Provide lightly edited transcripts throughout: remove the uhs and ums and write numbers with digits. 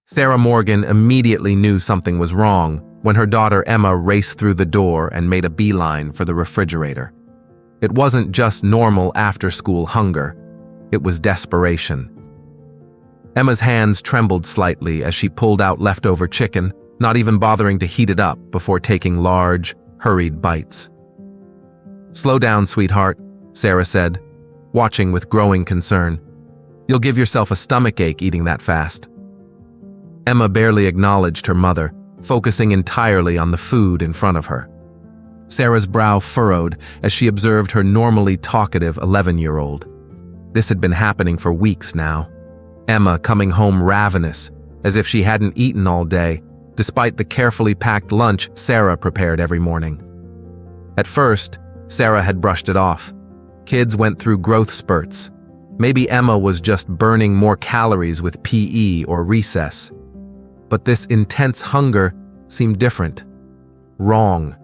Sarah Morgan immediately knew something was wrong when her daughter Emma raced through the door and made a beeline for the refrigerator. It wasn't just normal after-school hunger, it was desperation. Emma's hands trembled slightly as she pulled out leftover chicken, not even bothering to heat it up before taking large, hurried bites. "Slow down, sweetheart," Sarah said, watching with growing concern. "You'll give yourself a stomachache eating that fast." Emma barely acknowledged her mother, focusing entirely on the food in front of her. Sarah's brow furrowed as she observed her normally talkative 11-year-old. This had been happening for weeks now. Emma coming home ravenous, as if she hadn't eaten all day, despite the carefully packed lunch Sarah prepared every morning. At first, Sarah had brushed it off. Kids went through growth spurts. Maybe Emma was just burning more calories with PE or recess. But this intense hunger seemed different. Wrong.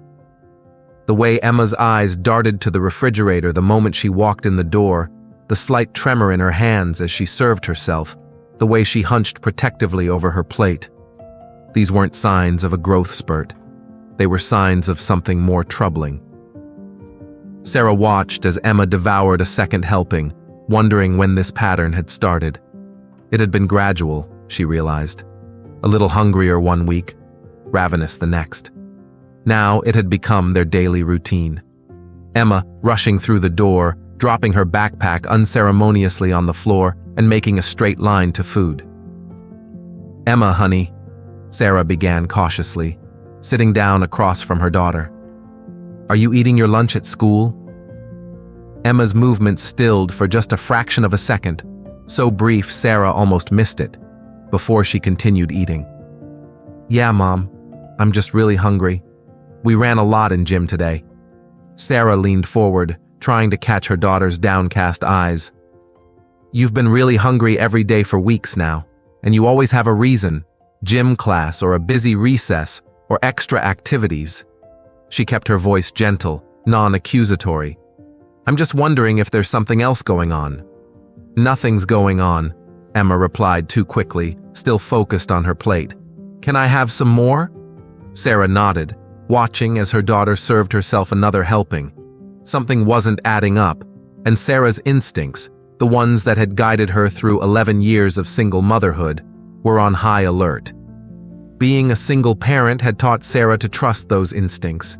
The way Emma's eyes darted to the refrigerator the moment she walked in the door, the slight tremor in her hands as she served herself, the way she hunched protectively over her plate. These weren't signs of a growth spurt. They were signs of something more troubling. Sarah watched as Emma devoured a second helping, wondering when this pattern had started. It had been gradual, she realized. A little hungrier one week, ravenous the next. Now it had become their daily routine. Emma rushing through the door, dropping her backpack unceremoniously on the floor and making a straight line to food. "Emma, honey," Sarah began cautiously, sitting down across from her daughter. "Are you eating your lunch at school?" Emma's movement stilled for just a fraction of a second, so brief Sarah almost missed it, before she continued eating. "Yeah, Mom. I'm just really hungry. We ran a lot in gym today." Sarah leaned forward, trying to catch her daughter's downcast eyes. "You've been really hungry every day for weeks now, and you always have a reason, gym class or a busy recess or extra activities." She kept her voice gentle, non-accusatory. "I'm just wondering if there's something else going on." "Nothing's going on," Emma replied too quickly, still focused on her plate. "Can I have some more?" Sarah nodded, watching as her daughter served herself another helping. Something wasn't adding up, and Sarah's instincts, the ones that had guided her through 11 years of single motherhood, were on high alert. Being a single parent had taught Sarah to trust those instincts.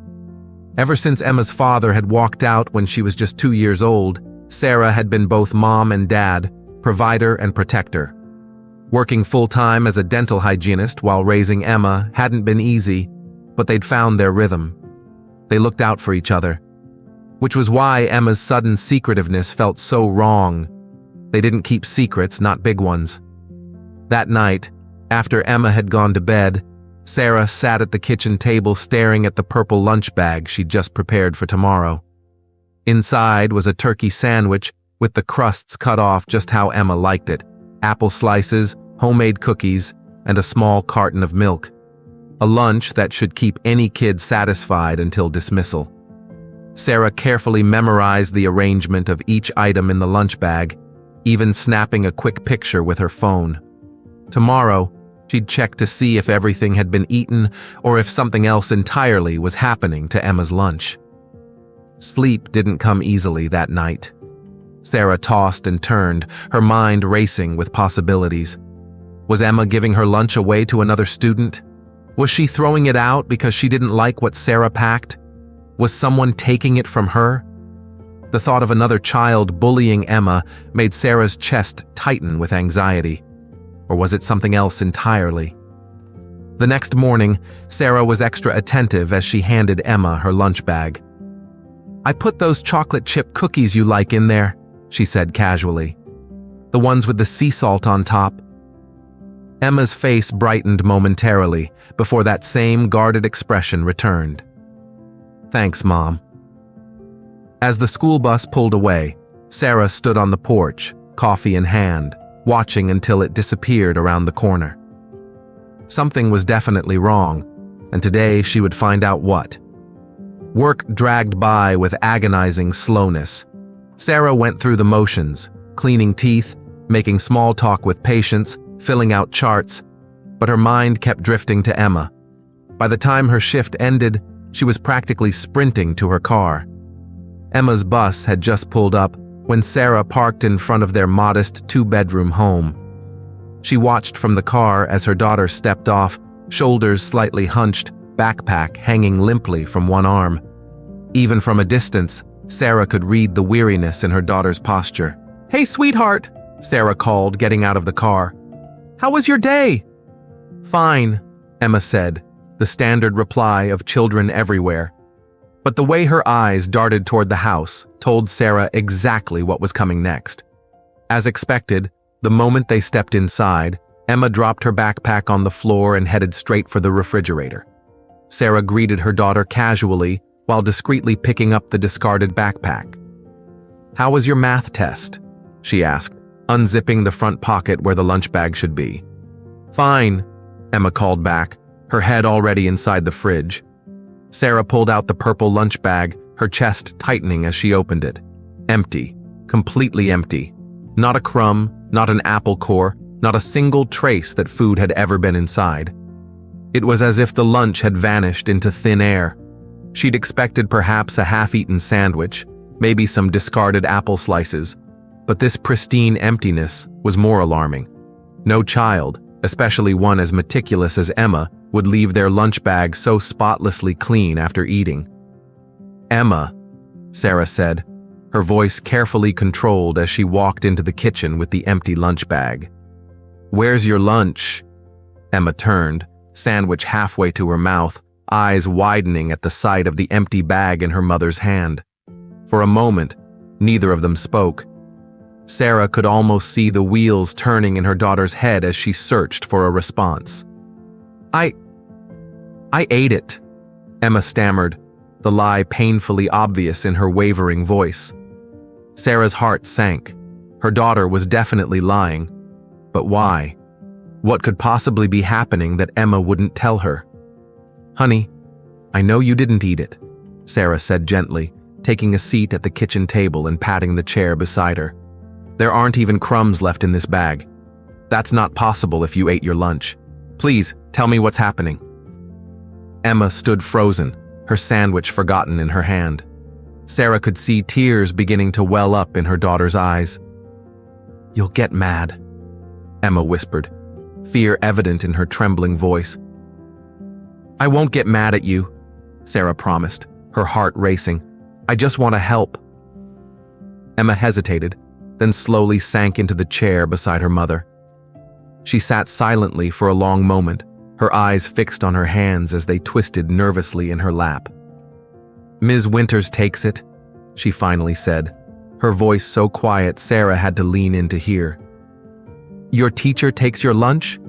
Ever since Emma's father had walked out when she was just 2 years old, Sarah had been both mom and dad, provider and protector. Working full-time as a dental hygienist while raising Emma hadn't been easy, but they'd found their rhythm. They looked out for each other. Which was why Emma's sudden secretiveness felt so wrong. They didn't keep secrets, not big ones. That night, after Emma had gone to bed, Sarah sat at the kitchen table staring at the purple lunch bag she'd just prepared for tomorrow. Inside was a turkey sandwich with the crusts cut off just how Emma liked it, apple slices, homemade cookies, and a small carton of milk. A lunch that should keep any kid satisfied until dismissal. Sarah carefully memorized the arrangement of each item in the lunch bag, even snapping a quick picture with her phone. Tomorrow, she'd check to see if everything had been eaten or if something else entirely was happening to Emma's lunch. Sleep didn't come easily that night. Sarah tossed and turned, her mind racing with possibilities. Was Emma giving her lunch away to another student? Was she throwing it out because she didn't like what Sarah packed? Was someone taking it from her? The thought of another child bullying Emma made Sarah's chest tighten with anxiety. Or was it something else entirely? The next morning, Sarah was extra attentive as she handed Emma her lunch bag. "I put those chocolate chip cookies you like in there," she said casually. "The ones with the sea salt on top." Emma's face brightened momentarily before that same guarded expression returned. "Thanks, Mom." As the school bus pulled away, Sarah stood on the porch, coffee in hand, watching until it disappeared around the corner. Something was definitely wrong, and today she would find out what. Work dragged by with agonizing slowness. Sarah went through the motions, cleaning teeth, making small talk with patients, filling out charts, but her mind kept drifting to Emma. By the time her shift ended, she was practically sprinting to her car. Emma's bus had just pulled up when Sarah parked in front of their modest two-bedroom home. She watched from the car as her daughter stepped off, shoulders slightly hunched, backpack hanging limply from one arm. Even from a distance, Sarah could read the weariness in her daughter's posture. "Hey, sweetheart," Sarah called, getting out of the car. "How was your day?" "Fine," Emma said, the standard reply of children everywhere. But the way her eyes darted toward the house told Sarah exactly what was coming next. As expected, the moment they stepped inside, Emma dropped her backpack on the floor and headed straight for the refrigerator. Sarah greeted her daughter casually while discreetly picking up the discarded backpack. "How was your math test?" she asked, unzipping the front pocket where the lunch bag should be. "Fine," Emma called back, her head already inside the fridge. Sarah pulled out the purple lunch bag, her chest tightening as she opened it. Empty. Completely empty. Not a crumb, not an apple core, not a single trace that food had ever been inside. It was as if the lunch had vanished into thin air. She'd expected perhaps a half-eaten sandwich, maybe some discarded apple slices, but this pristine emptiness was more alarming. No child, especially one as meticulous as Emma, would leave their lunch bag so spotlessly clean after eating. "Emma," Sarah said, her voice carefully controlled as she walked into the kitchen with the empty lunch bag. "Where's your lunch?" Emma turned, sandwich halfway to her mouth, eyes widening at the sight of the empty bag in her mother's hand. For a moment, neither of them spoke. Sarah could almost see the wheels turning in her daughter's head as she searched for a response. I ate it," Emma stammered, the lie painfully obvious in her wavering voice. Sarah's heart sank. Her daughter was definitely lying. But why? What could possibly be happening that Emma wouldn't tell her? "Honey, I know you didn't eat it," Sarah said gently, taking a seat at the kitchen table and patting the chair beside her. "There aren't even crumbs left in this bag. That's not possible if you ate your lunch. Please, tell me what's happening." Emma stood frozen, her sandwich forgotten in her hand. Sarah could see tears beginning to well up in her daughter's eyes. "You'll get mad," Emma whispered, fear evident in her trembling voice. "I won't get mad at you," Sarah promised, her heart racing. "I just want to help." Emma hesitated, then slowly sank into the chair beside her mother. She sat silently for a long moment, her eyes fixed on her hands as they twisted nervously in her lap. "Ms. Winters takes it," she finally said, her voice so quiet Sarah had to lean in to hear. "Your teacher takes your lunch?"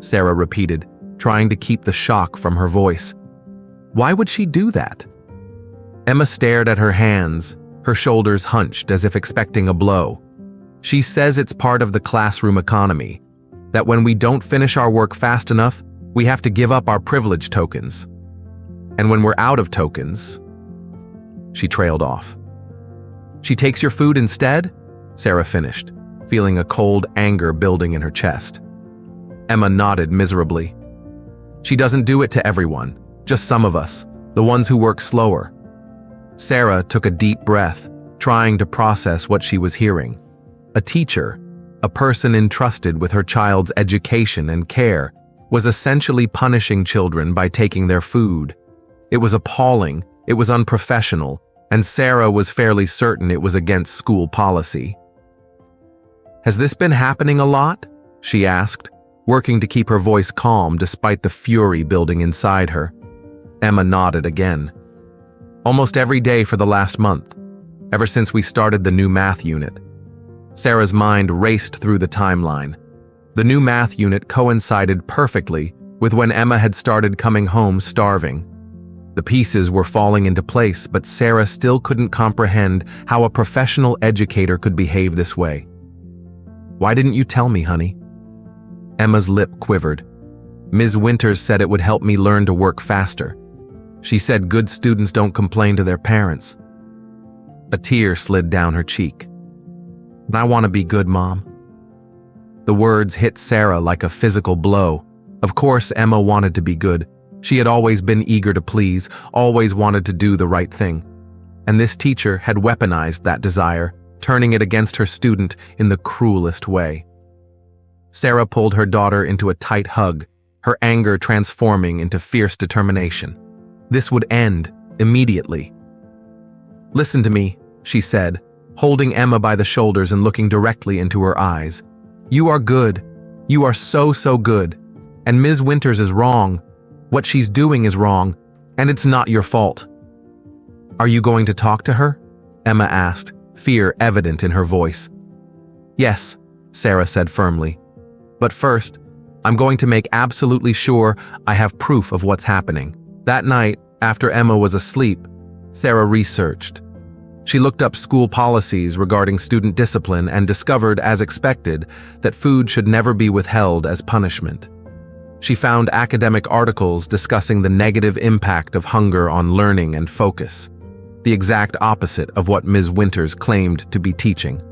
Sarah repeated, trying to keep the shock from her voice. Why would she do that? Emma stared at her hands, her shoulders hunched as if expecting a blow. She says it's part of the classroom economy, that when we don't finish our work fast enough, we have to give up our privilege tokens. And when we're out of tokens, she trailed off. She takes your food instead? Sarah finished, feeling a cold anger building in her chest. Emma nodded miserably. She doesn't do it to everyone, just some of us, the ones who work slower. Sarah took a deep breath, trying to process what she was hearing. A teacher, a person entrusted with her child's education and care, was essentially punishing children by taking their food. It was appalling, it was unprofessional, and Sarah was fairly certain it was against school policy. "Has this been happening a lot?" she asked, working to keep her voice calm despite the fury building inside her. Emma nodded again. "Almost every day for the last month, ever since we started the new math unit." Sarah's mind raced through the timeline. The new math unit coincided perfectly with when Emma had started coming home starving. The pieces were falling into place, but Sarah still couldn't comprehend how a professional educator could behave this way. "Why didn't you tell me, honey?" Emma's lip quivered. "Ms. Winters said it would help me learn to work faster. She said good students don't complain to their parents." A tear slid down her cheek. "And I want to be good, Mom." The words hit Sarah like a physical blow, Of course, Emma wanted to be good. She had always been eager to please, always wanted to do the right thing. And this teacher had weaponized that desire, turning it against her student in the cruelest way. Sarah pulled her daughter into a tight hug, her anger transforming into fierce determination. This would end immediately. "Listen to me," she said, holding Emma by the shoulders and looking directly into her eyes. "You are good. You are so good. And Ms. Winters is wrong. What she's doing is wrong, and it's not your fault." "Are you going to talk to her?" Emma asked, fear evident in her voice. "Yes," Sarah said firmly. "But first, I'm going to make absolutely sure I have proof of what's happening." That night, after Emma was asleep, Sarah researched. She looked up school policies regarding student discipline and discovered, as expected, that food should never be withheld as punishment. She found academic articles discussing the negative impact of hunger on learning and focus, the exact opposite of what Ms. Winters claimed to be teaching.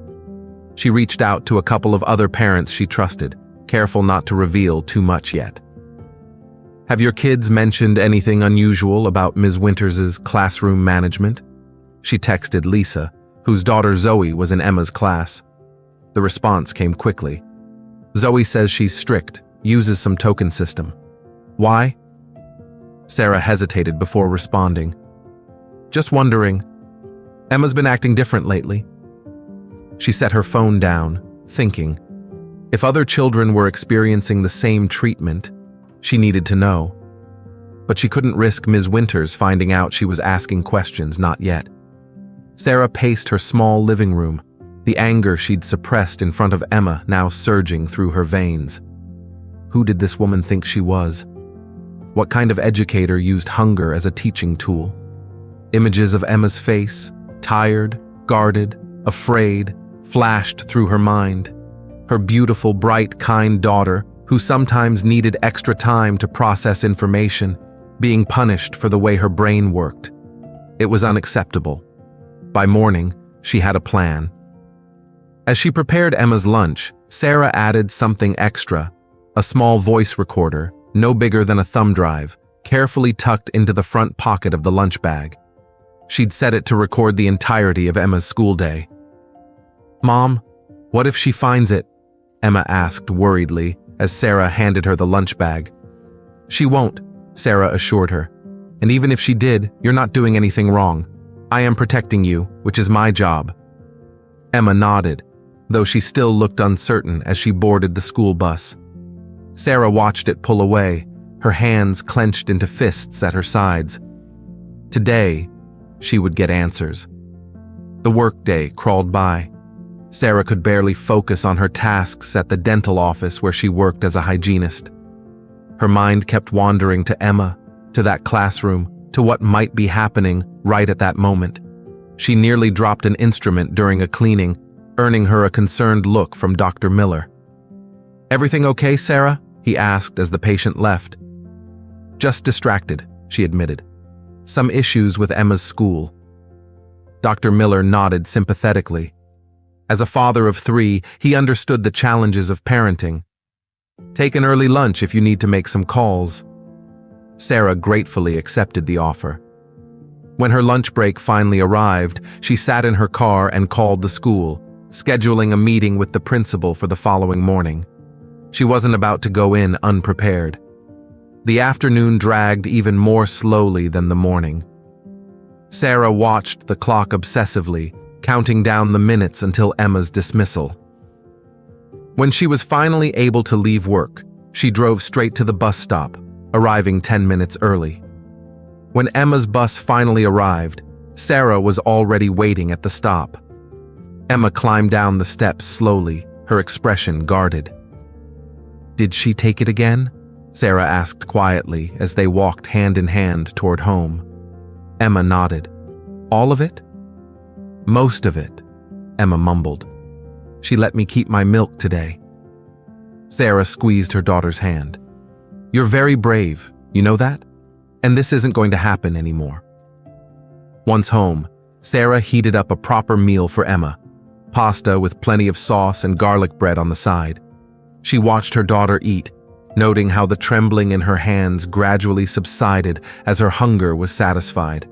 She reached out to a couple of other parents she trusted, careful not to reveal too much yet. "Have your kids mentioned anything unusual about Ms. Winters' classroom management?" She texted Lisa, whose daughter Zoe was in Emma's class. The response came quickly. "Zoe says she's strict, uses some token system." "Why?" Sarah hesitated before responding. "Just wondering. Emma's been acting different lately." She set her phone down, thinking. If other children were experiencing the same treatment, she needed to know. But she couldn't risk Ms. Winters finding out she was asking questions not yet. Sarah paced her small living room, the anger she'd suppressed in front of Emma now surging through her veins. Who did this woman think she was? What kind of educator used hunger as a teaching tool? Images of Emma's face, tired, guarded, afraid, flashed through her mind. Her beautiful, bright, kind daughter, who sometimes needed extra time to process information, being punished for the way her brain worked. It was unacceptable. By morning, she had a plan. As she prepared Emma's lunch, Sarah added something extra, a small voice recorder, no bigger than a thumb drive, carefully tucked into the front pocket of the lunch bag. She'd set it to record the entirety of Emma's school day. "Mom, what if she finds it?" Emma asked worriedly as Sarah handed her the lunch bag. "She won't," Sarah assured her. "And even if she did, you're not doing anything wrong. I am protecting you, which is my job." Emma nodded, though she still looked uncertain as she boarded the school bus. Sarah watched it pull away, her hands clenched into fists at her sides. Today, she would get answers. The workday crawled by. Sarah could barely focus on her tasks at the dental office where she worked as a hygienist. Her mind kept wandering to Emma, to that classroom, to what might be happening right at that moment. She nearly dropped an instrument during a cleaning, earning her a concerned look from Dr. Miller. "Everything okay, Sarah?" he asked as the patient left. "Just distracted," she admitted. "Some issues with Emma's school." Dr. Miller nodded sympathetically. As a father of 3, he understood the challenges of parenting. "Take an early lunch if you need to make some calls." Sarah gratefully accepted the offer. When her lunch break finally arrived, she sat in her car and called the school, scheduling a meeting with the principal for the following morning. She wasn't about to go in unprepared. The afternoon dragged even more slowly than the morning. Sarah watched the clock obsessively, counting down the minutes until Emma's dismissal. When she was finally able to leave work, she drove straight to the bus stop, arriving 10 minutes early. When Emma's bus finally arrived, Sarah was already waiting at the stop. Emma climbed down the steps slowly, her expression guarded. "Did she take it again?" Sarah asked quietly as they walked hand in hand toward home. Emma nodded. "All of it?" "Most of it," Emma mumbled. "She let me keep my milk today." Sarah squeezed her daughter's hand. "You're very brave, you know that? And this isn't going to happen anymore." Once home, Sarah heated up a proper meal for Emma, pasta with plenty of sauce and garlic bread on the side. She watched her daughter eat, noting how the trembling in her hands gradually subsided as her hunger was satisfied.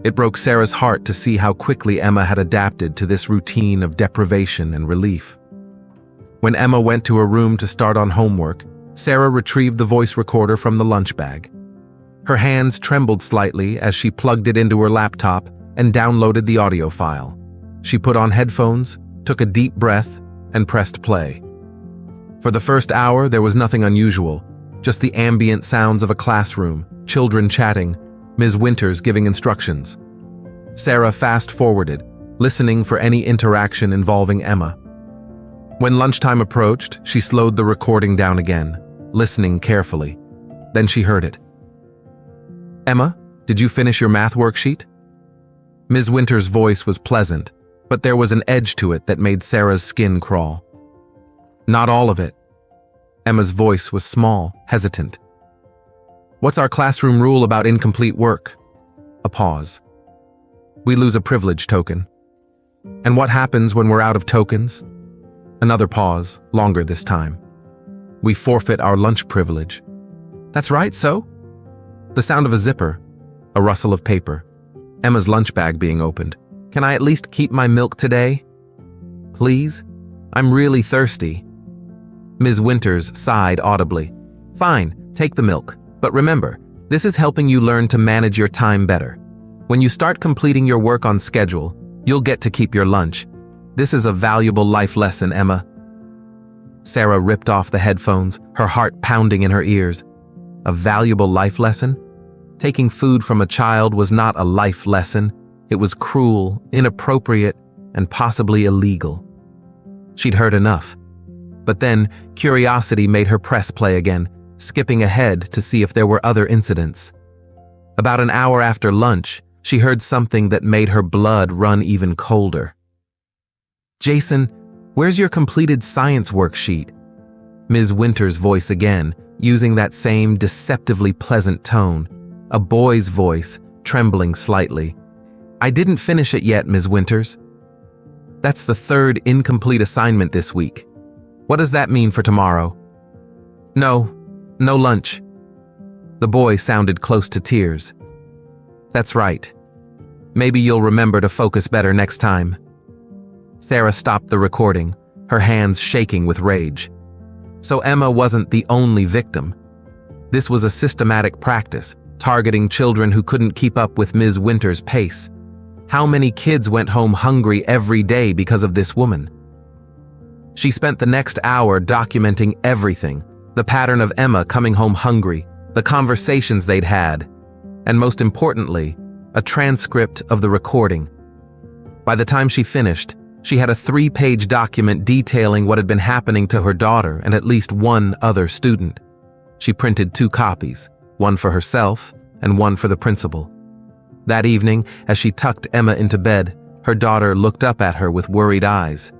It broke Sarah's heart to see how quickly Emma had adapted to this routine of deprivation and relief. When Emma went to her room to start on homework, Sarah retrieved the voice recorder from the lunch bag. Her hands trembled slightly as she plugged it into her laptop and downloaded the audio file. She put on headphones, took a deep breath, and pressed play. For the first hour, there was nothing unusual, just the ambient sounds of a classroom, children chatting, Ms. Winters giving instructions. Sarah fast-forwarded, listening for any interaction involving Emma. When lunchtime approached, she slowed the recording down again, listening carefully. Then she heard it. "Emma, did you finish your math worksheet?" Ms. Winters' voice was pleasant, but there was an edge to it that made Sarah's skin crawl. "Not all of it." Emma's voice was small, hesitant. "What's our classroom rule about incomplete work?" A pause. "We lose a privilege token." "And what happens when we're out of tokens?" Another pause, longer this time. "We forfeit our lunch privilege." "That's right, so?" The sound of a zipper, a rustle of paper, Emma's lunch bag being opened. "Can I at least keep my milk today? Please? I'm really thirsty." Ms. Winters sighed audibly. "Fine, take the milk. But remember, this is helping you learn to manage your time better. When you start completing your work on schedule, you'll get to keep your lunch. This is a valuable life lesson, Emma." Sarah ripped off the headphones, her heart pounding in her ears. A valuable life lesson? Taking food from a child was not a life lesson. It was cruel, inappropriate, and possibly illegal. She'd heard enough. But then, curiosity made her press play again, skipping ahead to see if there were other incidents. About an hour after lunch, she heard something that made her blood run even colder. "Jason, where's your completed science worksheet?" Ms. Winters' voice again, using that same deceptively pleasant tone, a boy's voice, trembling slightly. "I didn't finish it yet, Ms. Winters." "That's the third incomplete assignment this week. What does that mean for tomorrow?" No lunch." The boy sounded close to tears. "That's right. Maybe you'll remember to focus better next time." Sarah stopped the recording, her hands shaking with rage. So Emma wasn't the only victim. This was a systematic practice, targeting children who couldn't keep up with Ms. Winters' pace. How many kids went home hungry every day because of this woman? She spent the next hour documenting everything, the pattern of Emma coming home hungry, the conversations they'd had, and most importantly, a transcript of the recording. By the time she finished, she had a 3-page document detailing what had been happening to her daughter and at least one other student. She printed 2 copies, one for herself and one for the principal. That evening, as she tucked Emma into bed, her daughter looked up at her with worried eyes.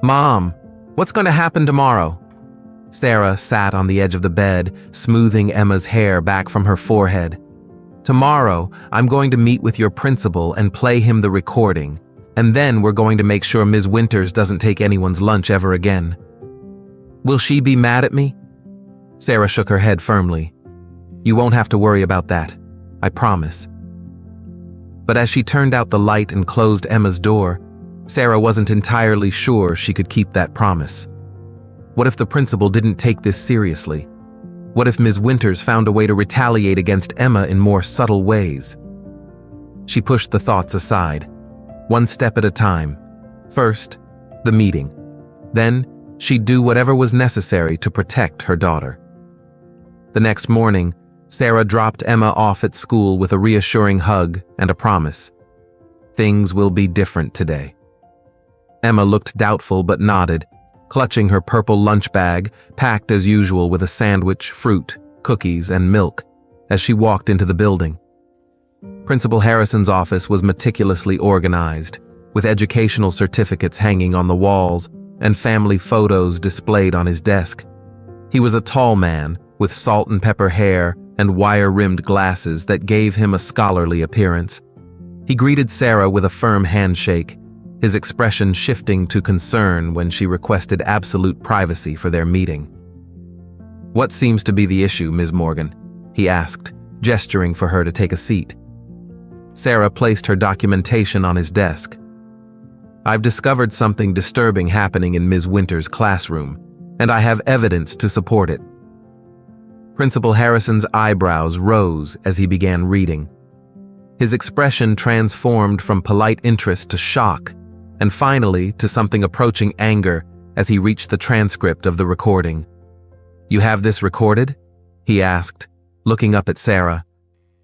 "Mom, what's going to happen tomorrow?" Sarah sat on the edge of the bed, smoothing Emma's hair back from her forehead. "Tomorrow, I'm going to meet with your principal and play him the recording, and then we're going to make sure Ms. Winters doesn't take anyone's lunch ever again." "Will she be mad at me?" Sarah shook her head firmly. "You won't have to worry about that. I promise." But as she turned out the light and closed Emma's door, Sarah wasn't entirely sure she could keep that promise. What if the principal didn't take this seriously? What if Ms. Winters found a way to retaliate against Emma in more subtle ways? She pushed the thoughts aside, one step at a time. First, the meeting. Then, she'd do whatever was necessary to protect her daughter. The next morning, Sarah dropped Emma off at school with a reassuring hug and a promise. Things will be different today. Emma looked doubtful but nodded, clutching her purple lunch bag, packed as usual with a sandwich, fruit, cookies, and milk, as she walked into the building. Principal Harrison's office was meticulously organized, with educational certificates hanging on the walls and family photos displayed on his desk. He was a tall man, with salt and pepper hair and wire-rimmed glasses that gave him a scholarly appearance. He greeted Sarah with a firm handshake, his expression shifting to concern when she requested absolute privacy for their meeting. "What seems to be the issue, Ms. Morgan?" he asked, gesturing for her to take a seat. Sarah placed her documentation on his desk. "I've discovered something disturbing happening in Ms. Winter's classroom, and I have evidence to support it." Principal Harrison's eyebrows rose as he began reading. His expression transformed from polite interest to shock, and finally to something approaching anger as he reached the transcript of the recording. "You have this recorded?" he asked, looking up at Sarah.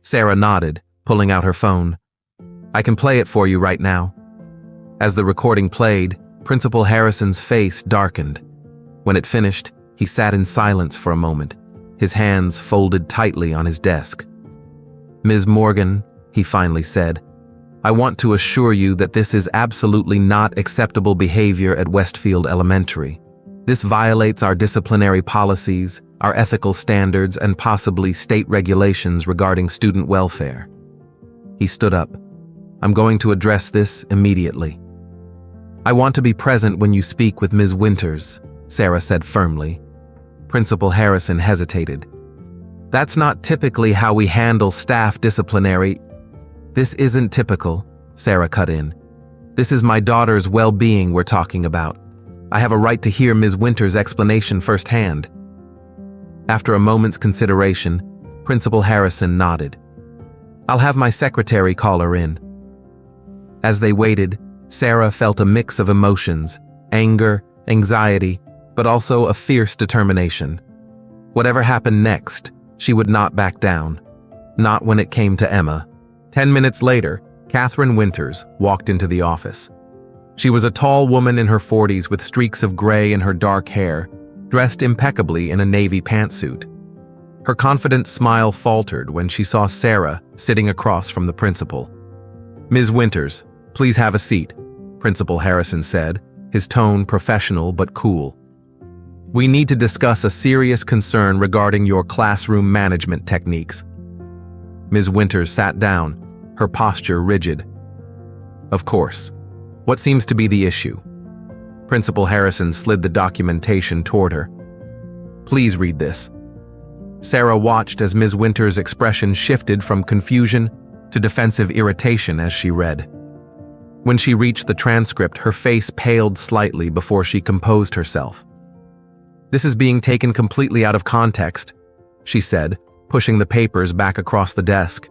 Sarah nodded, pulling out her phone. "I can play it for you right now." As the recording played, Principal Harrison's face darkened. When it finished, he sat in silence for a moment, his hands folded tightly on his desk. "Ms. Morgan," he finally said, "I want to assure you that this is absolutely not acceptable behavior at Westfield Elementary. This violates our disciplinary policies, our ethical standards, and possibly state regulations regarding student welfare." He stood up. "I'm going to address this immediately." "I want to be present when you speak with Ms. Winters," Sarah said firmly. Principal Harrison hesitated. "That's not typically how we handle staff disciplinary—" "This isn't typical," Sarah cut in. "This is my daughter's well-being we're talking about. I have a right to hear Ms. Winters' explanation firsthand." After a moment's consideration, Principal Harrison nodded. "I'll have my secretary call her in." As they waited, Sarah felt a mix of emotions, anger, anxiety, but also a fierce determination. Whatever happened next, she would not back down. Not when it came to Emma. 10 minutes later, Catherine Winters walked into the office. She was a tall woman in her 40s with streaks of gray in her dark hair, dressed impeccably in a navy pantsuit. Her confident smile faltered when she saw Sarah sitting across from the principal. "Ms. Winters, please have a seat," Principal Harrison said, his tone professional but cool. "We need to discuss a serious concern regarding your classroom management techniques." Ms. Winters sat down, her posture rigid. "Of course. What seems to be the issue?" Principal Harrison slid the documentation toward her. "Please read this." Sarah watched as Ms. Winters' expression shifted from confusion to defensive irritation as she read. When she reached the transcript, her face paled slightly before she composed herself. "This is being taken completely out of context," she said, pushing the papers back across the desk.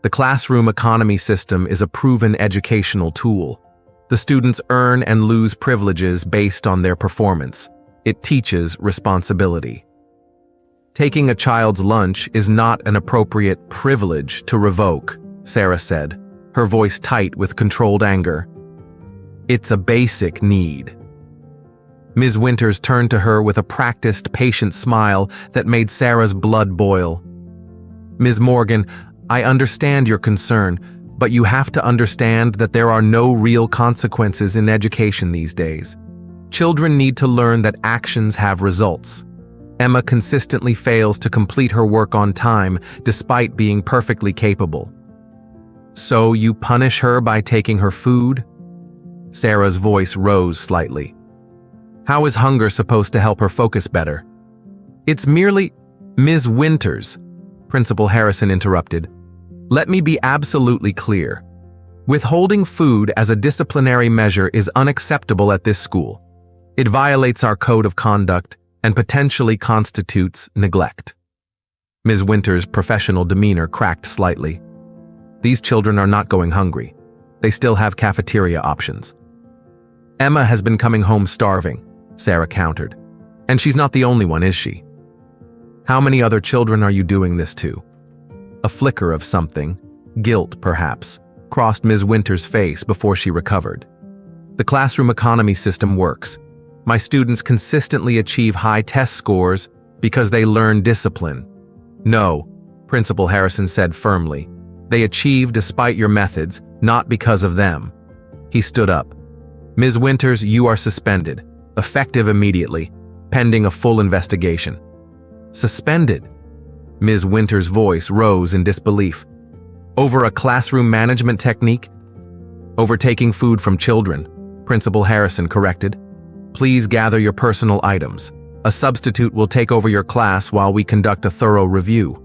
"The classroom economy system is a proven educational tool. The students earn and lose privileges based on their performance. It teaches responsibility. Taking a child's lunch is not an appropriate privilege to revoke," Sarah said, her voice tight with controlled anger. "It's a basic need." Ms. Winters turned to her with a practiced, patient smile that made Sarah's blood boil. "Ms. Morgan, I understand your concern, but you have to understand that there are no real consequences in education these days. Children need to learn that actions have results. Emma consistently fails to complete her work on time despite being perfectly capable. So you punish her by taking her food?" Sarah's voice rose slightly. "How is hunger supposed to help her focus better?" "It's merely—" "Ms. Winters," Principal Harrison interrupted. "Let me be absolutely clear. Withholding food as a disciplinary measure is unacceptable at this school. It violates our code of conduct and potentially constitutes neglect." Ms. Winters' professional demeanor cracked slightly. "These children are not going hungry. They still have cafeteria options." "Emma has been coming home starving," Sarah countered. "And she's not the only one, is she? How many other children are you doing this to?" A flicker of something, guilt perhaps, crossed Ms. Winters' face before she recovered. "The classroom economy system works. My students consistently achieve high test scores because they learn discipline." "No," Principal Harrison said firmly. "They achieve despite your methods, not because of them." He stood up. "Ms. Winters, you are suspended, effective immediately, pending a full investigation." "Suspended?" Ms. Winters' voice rose in disbelief. "Over a classroom management technique?" "Over taking food from children," Principal Harrison corrected. "Please gather your personal items," A substitute will take over your class while we conduct a thorough review.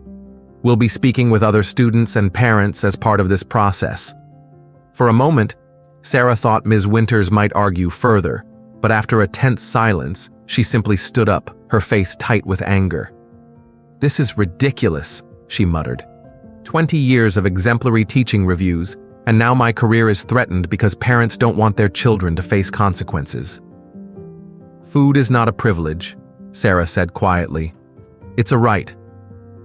We'll be speaking with other students and parents as part of this process." For a moment, Sarah thought Ms. Winters might argue further, but after a tense silence, she simply stood up, her face tight with anger. "This is ridiculous," she muttered. 20 years of exemplary teaching reviews, and now my career is threatened because parents don't want their children to face consequences. "Food is not a privilege," Sarah said quietly. "It's a right,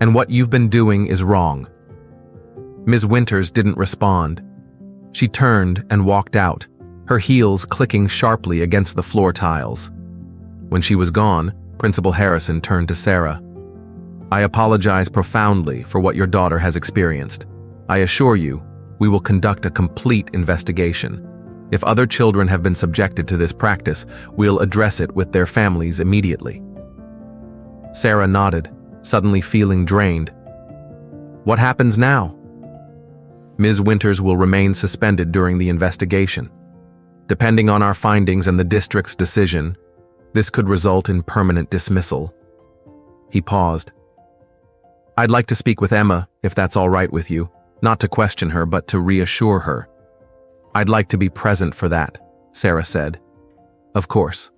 and what you've been doing is wrong." Ms. Winters didn't respond. She turned and walked out, her heels clicking sharply against the floor tiles. When she was gone, Principal Harrison turned to Sarah. "I apologize profoundly for what your daughter has experienced. I assure you, we will conduct a complete investigation. If other children have been subjected to this practice, we'll address it with their families immediately." Sarah nodded, suddenly feeling drained. "What happens now?" "Ms. Winters will remain suspended during the investigation. Depending on our findings and the district's decision, this could result in permanent dismissal." He paused. "I'd like to speak with Emma, if that's all right with you, not to question her, but to reassure her." "I'd like to be present for that," Sarah said. "Of course."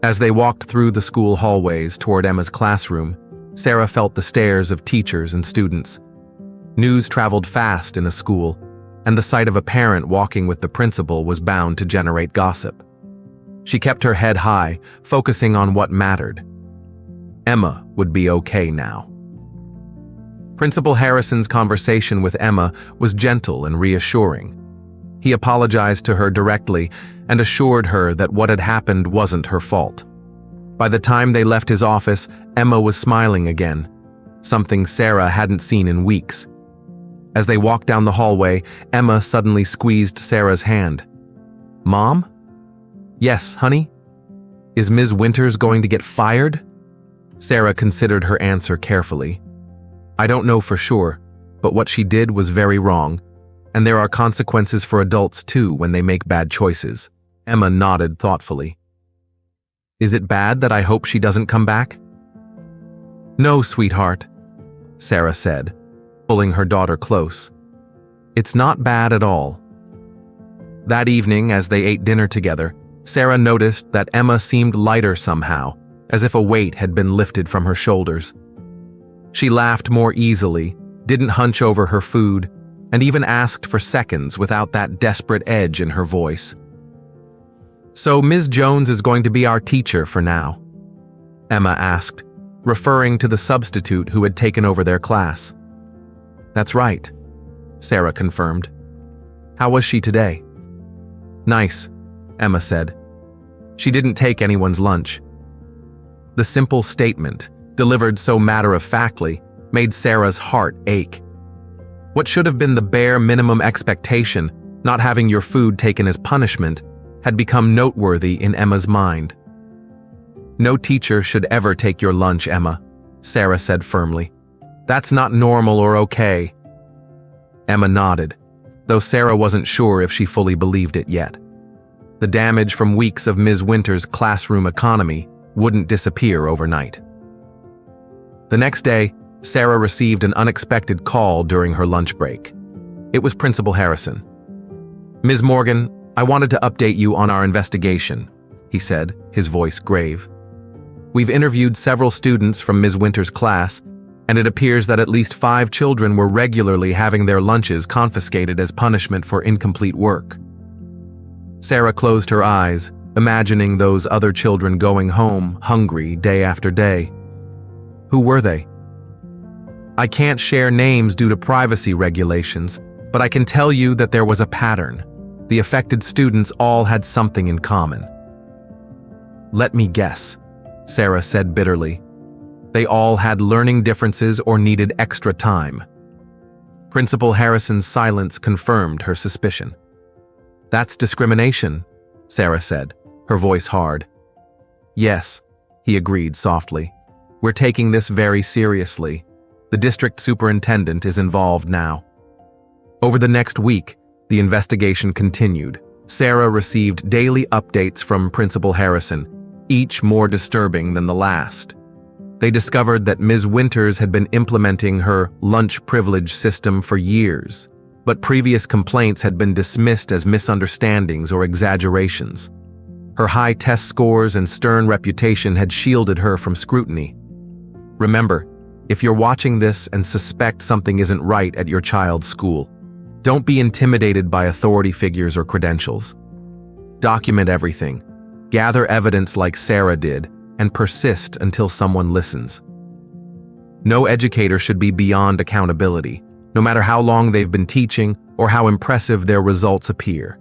As they walked through the school hallways toward Emma's classroom, Sarah felt the stares of teachers and students. News traveled fast in a school, and the sight of a parent walking with the principal was bound to generate gossip. She kept her head high, focusing on what mattered. Emma would be okay now. Principal Harrison's conversation with Emma was gentle and reassuring. He apologized to her directly and assured her that what had happened wasn't her fault. By the time they left his office, Emma was smiling again, something Sarah hadn't seen in weeks. As they walked down the hallway, Emma suddenly squeezed Sarah's hand. "Mom?" "Yes, honey?" "Is Ms. Winters going to get fired?" Sarah considered her answer carefully. "I don't know for sure, but what she did was very wrong, and there are consequences for adults too when they make bad choices." Emma nodded thoughtfully. "Is it bad that I hope she doesn't come back?" "No, sweetheart," Sarah said, pulling her daughter close. "It's not bad at all." That evening, as they ate dinner together, Sarah noticed that Emma seemed lighter somehow, as if a weight had been lifted from her shoulders. She laughed more easily, didn't hunch over her food, and even asked for seconds without that desperate edge in her voice. "So Ms. Jones is going to be our teacher for now?" Emma asked, referring to the substitute who had taken over their class. "That's right," Sarah confirmed. "How was she today?" "Nice," Emma said. She didn't take anyone's lunch. The simple statement, delivered so matter-of-factly, made Sarah's heart ache. What should have been the bare minimum expectation, not having your food taken as punishment, had become noteworthy in Emma's mind. "No teacher should ever take your lunch, Emma," Sarah said firmly. "That's not normal or okay." Emma nodded, though Sarah wasn't sure if she fully believed it yet. The damage from weeks of Ms. Winters' classroom economy wouldn't disappear overnight. The next day, Sarah received an unexpected call during her lunch break. It was Principal Harrison. "Ms. Morgan, I wanted to update you on our investigation," he said, his voice grave. "We've interviewed several students from Ms. Winters' class, and it appears that at least 5 children were regularly having their lunches confiscated as punishment for incomplete work." Sarah closed her eyes, imagining those other children going home hungry day after day. "Who were they?" "I can't share names due to privacy regulations, but I can tell you that there was a pattern. The affected students all had something in common." "Let me guess," Sarah said bitterly. "They all had learning differences or needed extra time." Principal Harrison's silence confirmed her suspicion. "That's discrimination," Sarah said, her voice hard. "Yes," he agreed softly. "We're taking this very seriously. The district superintendent is involved now." Over the next week, the investigation continued. Sarah received daily updates from Principal Harrison, each more disturbing than the last. They discovered that Ms. Winters had been implementing her lunch privilege system for years, but previous complaints had been dismissed as misunderstandings or exaggerations. Her high test scores and stern reputation had shielded her from scrutiny. Remember, if you're watching this and suspect something isn't right at your child's school, don't be intimidated by authority figures or credentials. Document everything, gather evidence like Sarah did, and persist until someone listens. No educator should be beyond accountability, no matter how long they've been teaching or how impressive their results appear.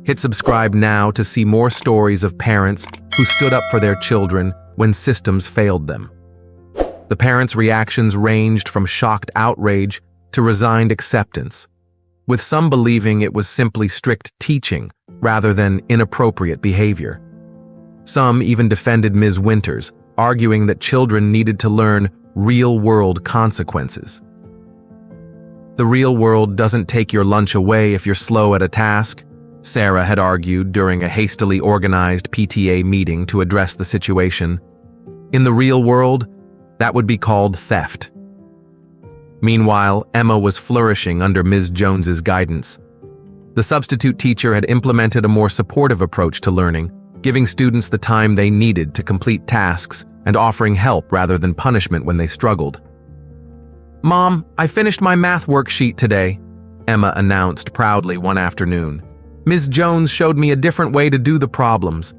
Hit subscribe now to see more stories of parents who stood up for their children when systems failed them. The parents' reactions ranged from shocked outrage to resigned acceptance, with some believing it was simply strict teaching rather than inappropriate behavior. Some even defended Ms. Winters, arguing that children needed to learn real-world consequences. The real world doesn't take your lunch away if you're slow at a task, Sarah had argued during a hastily organized PTA meeting to address the situation. In the real world, that would be called theft. Meanwhile, Emma was flourishing under Ms. Jones's guidance. The substitute teacher had implemented a more supportive approach to learning, giving students the time they needed to complete tasks and offering help rather than punishment when they struggled. "Mom, I finished my math worksheet today," Emma announced proudly one afternoon. "Ms. Jones showed me a different way to do the problems."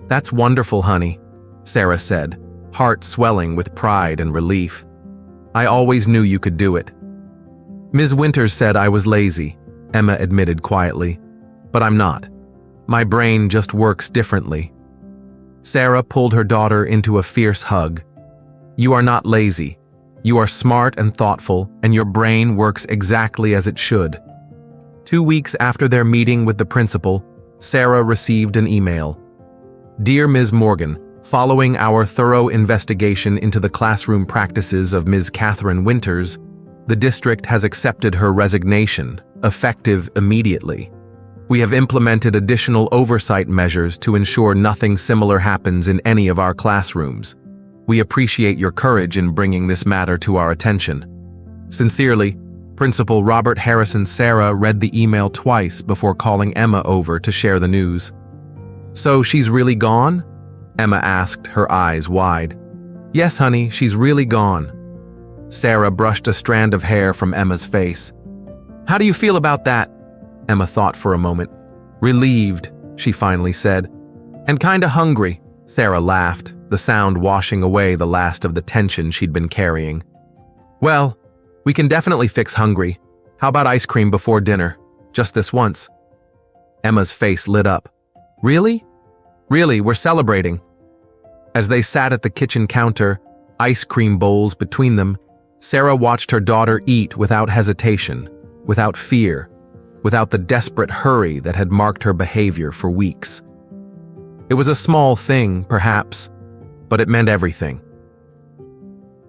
"That's wonderful, honey," Sarah said, heart swelling with pride and relief. "I always knew you could do it." "Ms. Winters said I was lazy," Emma admitted quietly, "but I'm not. My brain just works differently." Sarah pulled her daughter into a fierce hug. "You are not lazy. You are smart and thoughtful, and your brain works exactly as it should." 2 weeks after their meeting with the principal, Sarah received an email. "Dear Ms. Morgan, following our thorough investigation into the classroom practices of Ms. Catherine Winters, the district has accepted her resignation, effective immediately. We have implemented additional oversight measures to ensure nothing similar happens in any of our classrooms. We appreciate your courage in bringing this matter to our attention. Sincerely, Principal Robert Harrison." Sarah read the email twice before calling Emma over to share the news. "So she's really gone?" Emma asked, her eyes wide. "Yes, honey, she's really gone." Sarah brushed a strand of hair from Emma's face. "How do you feel about that?" Emma thought for a moment. "Relieved," she finally said. "And kinda hungry." Sarah laughed, the sound washing away the last of the tension she'd been carrying. "Well, we can definitely fix hungry. How about ice cream before dinner? Just this once." Emma's face lit up. "Really? Really, we're celebrating." As they sat at the kitchen counter, ice cream bowls between them, Sarah watched her daughter eat without hesitation, without fear, without the desperate hurry that had marked her behavior for weeks. It was a small thing, perhaps, but it meant everything.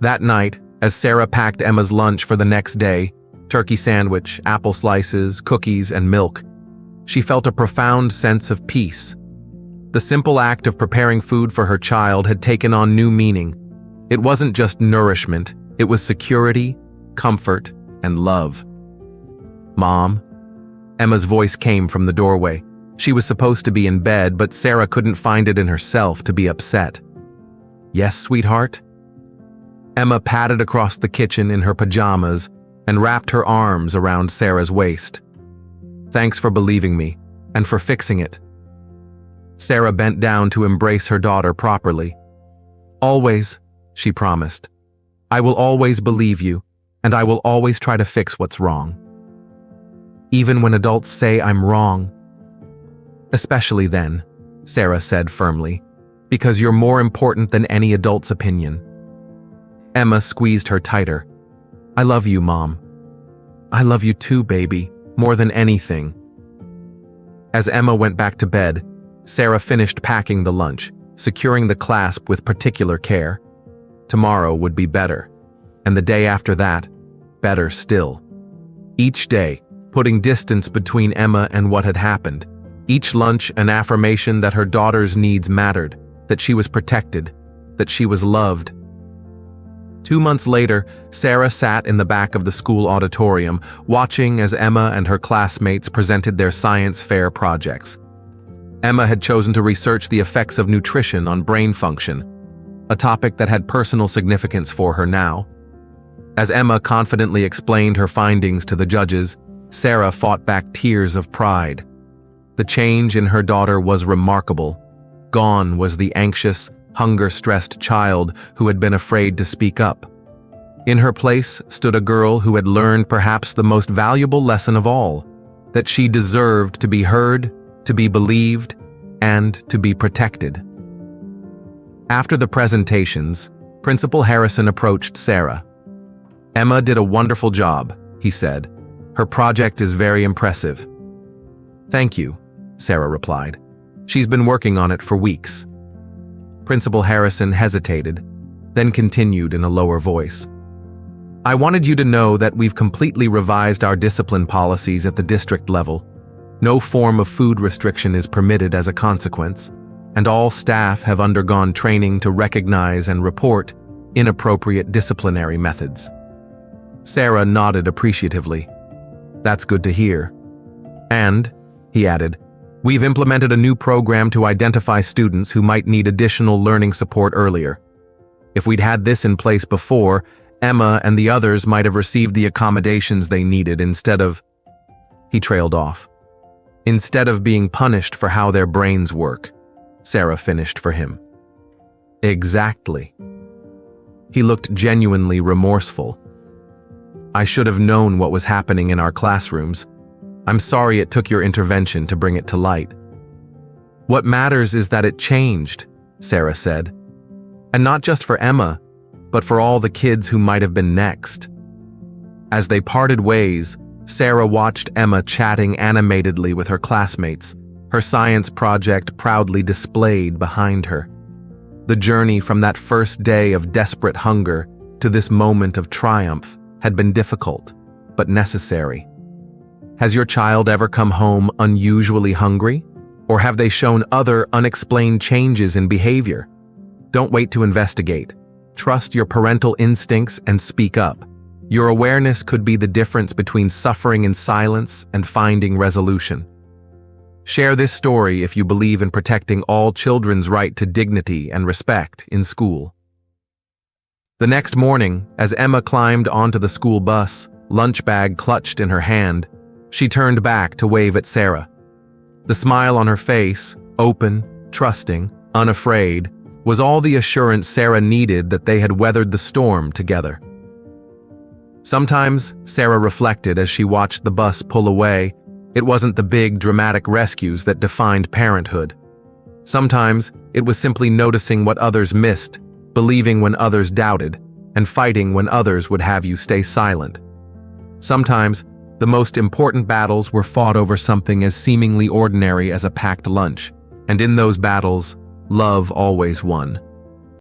That night, as Sarah packed Emma's lunch for the next day, turkey sandwich, apple slices, cookies, and milk, she felt a profound sense of peace. The simple act of preparing food for her child had taken on new meaning. It wasn't just nourishment, it was security, comfort, and love. "Mom?" Emma's voice came from the doorway. She was supposed to be in bed, but Sarah couldn't find it in herself to be upset. "Yes, sweetheart?" Emma padded across the kitchen in her pajamas and wrapped her arms around Sarah's waist. "Thanks for believing me, and for fixing it." Sarah bent down to embrace her daughter properly. "Always," she promised. "I will always believe you, and I will always try to fix what's wrong. Even when adults say I'm wrong." "Especially then," Sarah said firmly, "because you're more important than any adult's opinion." Emma squeezed her tighter. "I love you, Mom." "I love you too, baby, more than anything." As Emma went back to bed, Sarah finished packing the lunch, securing the clasp with particular care. Tomorrow would be better, and the day after that, better still. Each day, putting distance between Emma and what had happened. Each lunch an affirmation that her daughter's needs mattered, that she was protected, that she was loved. 2 months later, Sarah sat in the back of the school auditorium, watching as Emma and her classmates presented their science fair projects. Emma had chosen to research the effects of nutrition on brain function, a topic that had personal significance for her now. As Emma confidently explained her findings to the judges, Sarah fought back tears of pride. The change in her daughter was remarkable. Gone was the anxious, hunger-stressed child who had been afraid to speak up. In her place stood a girl who had learned perhaps the most valuable lesson of all, that she deserved to be heard, to be believed, and to be protected. After the presentations, Principal Harrison approached Sarah. "Emma did a wonderful job," he said. "Her project is very impressive." "Thank you," Sarah replied. "She's been working on it for weeks." Principal Harrison hesitated, then continued in a lower voice. "I wanted you to know that we've completely revised our discipline policies at the district level. No form of food restriction is permitted as a consequence, and all staff have undergone training to recognize and report inappropriate disciplinary methods." Sarah nodded appreciatively. "That's good to hear. And," he added, "we've implemented a new program to identify students who might need additional learning support earlier. If we'd had this in place before, Emma and the others might have received the accommodations they needed instead of—" He trailed off. "Instead of being punished for how their brains work," Sarah finished for him. "Exactly." He looked genuinely remorseful. "I should have known what was happening in our classrooms. I'm sorry it took your intervention to bring it to light." "What matters is that it changed," Sarah said. "And not just for Emma, but for all the kids who might have been next." As they parted ways, Sarah watched Emma chatting animatedly with her classmates, her science project proudly displayed behind her. The journey from that first day of desperate hunger to this moment of triumph had been difficult, but necessary. Has your child ever come home unusually hungry? Or have they shown other unexplained changes in behavior? Don't wait to investigate. Trust your parental instincts and speak up. Your awareness could be the difference between suffering in silence and finding resolution. Share this story if you believe in protecting all children's right to dignity and respect in school. The next morning, as Emma climbed onto the school bus, lunch bag clutched in her hand, she turned back to wave at Sarah. The smile on her face, open, trusting, unafraid, was all the assurance Sarah needed that they had weathered the storm together. Sometimes, Sarah reflected as she watched the bus pull away, it wasn't the big, dramatic rescues that defined parenthood. Sometimes, it was simply noticing what others missed, believing when others doubted, and fighting when others would have you stay silent. Sometimes, the most important battles were fought over something as seemingly ordinary as a packed lunch, and in those battles, love always won.